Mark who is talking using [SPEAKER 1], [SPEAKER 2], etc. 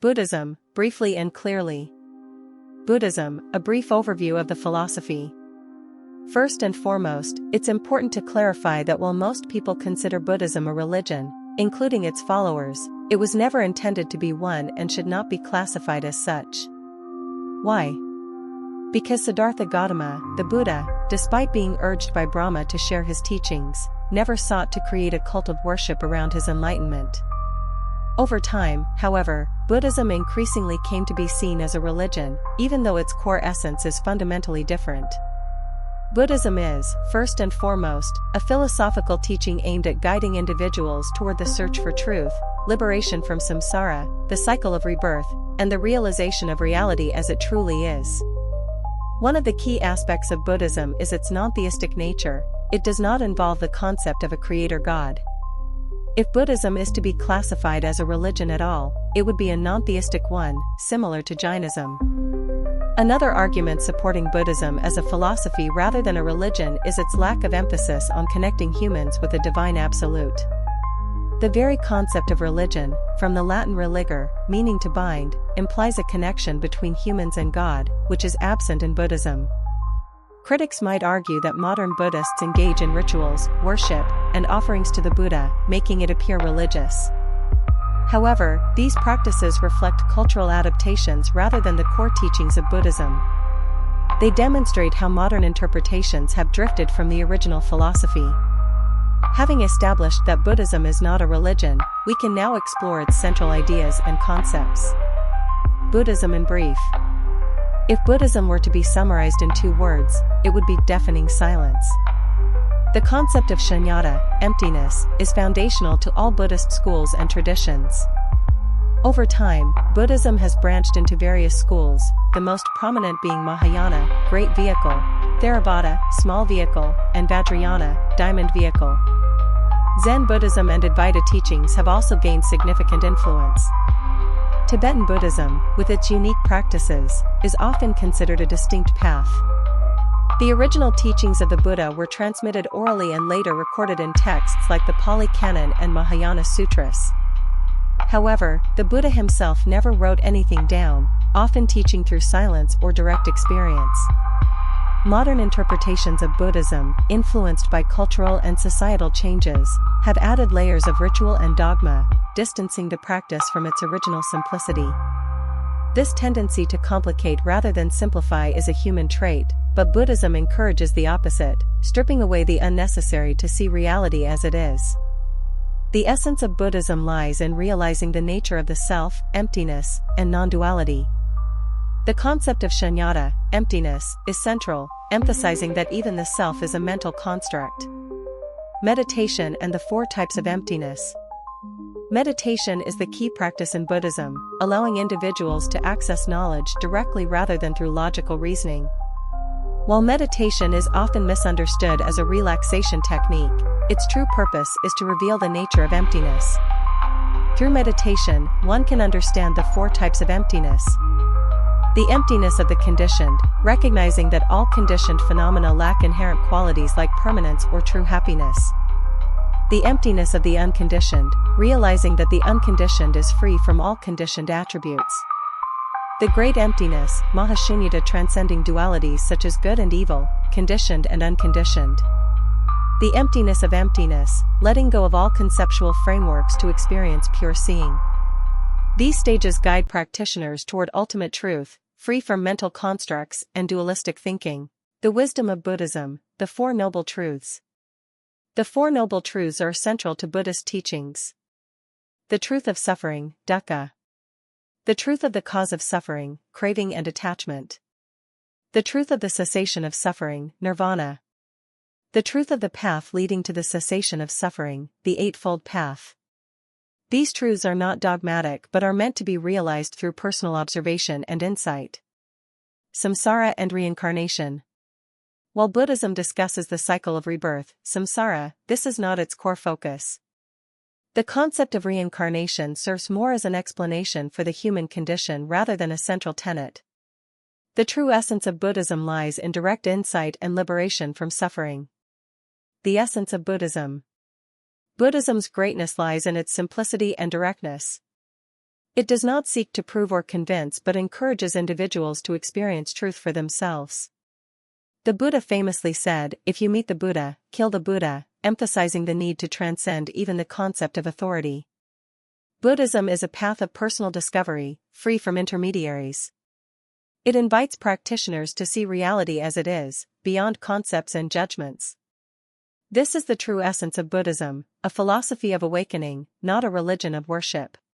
[SPEAKER 1] Buddhism, briefly and clearly. Buddhism, a brief overview of the philosophy. First and foremost, it's important to clarify that while most people consider Buddhism a religion, including its followers, it was never intended to be one and should not be classified as such. Why? Because Siddhartha Gautama, the Buddha, despite being urged by Brahma to share his teachings, never sought to create a cult of worship around his enlightenment. Over time, however, Buddhism increasingly came to be seen as a religion, even though its core essence is fundamentally different. Buddhism is, first and foremost, a philosophical teaching aimed at guiding individuals toward the search for truth, liberation from samsara, the cycle of rebirth, and the realization of reality as it truly is. One of the key aspects of Buddhism is its non-theistic nature. It does not involve the concept of a creator god. If Buddhism is to be classified as a religion at all, it would be a non-theistic one, similar to Jainism. Another argument supporting Buddhism as a philosophy rather than a religion is its lack of emphasis on connecting humans with a divine absolute. The very concept of religion, from the Latin religare, meaning to bind, implies a connection between humans and God, which is absent in Buddhism. Critics might argue that modern Buddhists engage in rituals, worship, and offerings to the Buddha, making it appear religious. However, these practices reflect cultural adaptations rather than the core teachings of Buddhism. They demonstrate how modern interpretations have drifted from the original philosophy. Having established that Buddhism is not a religion, we can now explore its central ideas and concepts. Buddhism in brief. If Buddhism were to be summarized in 2 words, it would be deafening silence. The concept of shunyata, emptiness, is foundational to all Buddhist schools and traditions. Over time, Buddhism has branched into various schools, the most prominent being Mahayana, great vehicle, Theravada, small vehicle, and Vajrayana, diamond vehicle. Zen Buddhism and Advaita teachings have also gained significant influence. Tibetan Buddhism, with its unique practices, is often considered a distinct path. The original teachings of the Buddha were transmitted orally and later recorded in texts like the Pali Canon and Mahayana Sutras. However, the Buddha himself never wrote anything down, often teaching through silence or direct experience. Modern interpretations of Buddhism, influenced by cultural and societal changes, have added layers of ritual and dogma, distancing the practice from its original simplicity. This tendency to complicate rather than simplify is a human trait, but Buddhism encourages the opposite, stripping away the unnecessary to see reality as it is. The essence of Buddhism lies in realizing the nature of the self, emptiness, and non-duality. The concept of shunyata, emptiness, is central, emphasizing that even the self is a mental construct. Meditation and the 4 types of emptiness. Meditation is the key practice in Buddhism, allowing individuals to access knowledge directly rather than through logical reasoning. While meditation is often misunderstood as a relaxation technique, its true purpose is to reveal the nature of emptiness. Through meditation, one can understand the 4 types of emptiness. The emptiness of the conditioned, recognizing that all conditioned phenomena lack inherent qualities like permanence or true happiness. The emptiness of the unconditioned, realizing that the unconditioned is free from all conditioned attributes. The great emptiness, Mahashunyata, transcending dualities such as good and evil, conditioned and unconditioned. The emptiness of emptiness, letting go of all conceptual frameworks to experience pure seeing. These stages guide practitioners toward ultimate truth, free from mental constructs and dualistic thinking. The wisdom of Buddhism, the 4 Noble Truths. The 4 Noble Truths are central to Buddhist teachings. The truth of suffering, dukkha. The truth of the cause of suffering, craving and attachment. The truth of the cessation of suffering, nirvana. The truth of the path leading to the cessation of suffering, the Eightfold Path. These truths are not dogmatic but are meant to be realized through personal observation and insight. Samsara and reincarnation. While Buddhism discusses the cycle of rebirth, samsara, this is not its core focus. The concept of reincarnation serves more as an explanation for the human condition rather than a central tenet. The true essence of Buddhism lies in direct insight and liberation from suffering. The essence of Buddhism. Buddhism's greatness lies in its simplicity and directness. It does not seek to prove or convince but encourages individuals to experience truth for themselves. The Buddha famously said, "If you meet the Buddha, kill the Buddha," emphasizing the need to transcend even the concept of authority. Buddhism is a path of personal discovery, free from intermediaries. It invites practitioners to see reality as it is, beyond concepts and judgments. This is the true essence of Buddhism, a philosophy of awakening, not a religion of worship.